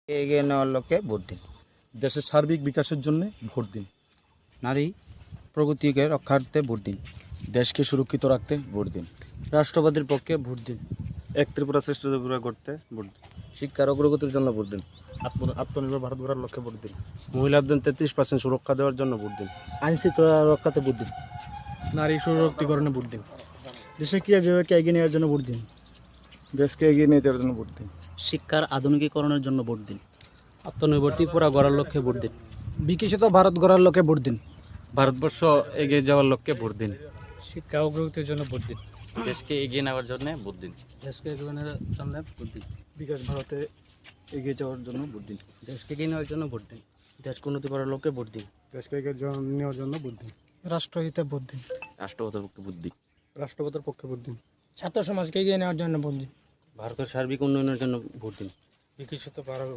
এগিয়ে নেওয়ার লক্ষ্যে ভোট দিন। দেশের সার্বিক বিকাশের জন্য ভোট দিন। নারী প্রগতিকে রক্ষার্থে ভোট দিন। দেশকে সুরক্ষিত রাখতে ভোট দিন। রাষ্ট্রবাদীর পক্ষে ভোট দিন। এক ত্রিপুরা শ্রেষ্ঠ ত্রিপুরা করতে ভোট দিন। শিক্ষার অগ্রগতির জন্য ভোট দিন। আত্মনির্ভর ভারত গড়ার লক্ষ্যে ভোট দিন। মহিলাদের 33% সুরক্ষা দেওয়ার জন্য ভোট দিন। আইন শৃঙ্খলা রক্ষাতে ভোট দিন। নারী সশক্তিকরণে ভোট দিন। দেশে ক্রীড়া বিভাগকে এগিয়ে নেওয়ার জন্য ভোট দিন। দেশকে এগিয়ে নিয়ে যাওয়ার জন্য ভোট দিন। শিক্ষার আধুনিকীকরণের জন্য ভোট দিন। আত্মনির্ভর ত্রিপুরা গড়ার লক্ষ্যে ভোট দিন। বিকশিত ভারত গড়ার লক্ষ্যে ভোট দিন। ভারতবর্ষ এগিয়ে যাওয়ার লক্ষ্যে ভোট দিন। শিক্ষা অগ্রগতির জন্য ভোট দিন। দেশকে এগিয়ে নেওয়ার জন্য ভোট দিন। দেশকে এগিয়ে নেওয়ার জন্য ভোট দিন। বিকাশ ভারতে এগিয়ে যাওয়ার জন্য ভোট দিন। দেশকে এগিয়ে নেওয়ার জন্য ভোট দিন। দেশকে উন্নতি করার লক্ষ্যে ভোট দিন। দেশকে এগিয়ে নেওয়ার জন্য ভোট দিন। রাষ্ট্রহিতে ভোট দিন। রাষ্ট্রপতির পক্ষে ভোট দিন। রাষ্ট্রপতির পক্ষে ভোট দিন। ছাত্র সমাজকে এগিয়ে নেওয়ার জন্য ভোট দিন। ভারতের সার্বিক উন্নয়নের জন্য ভোট দিন। বিকশিত ভারত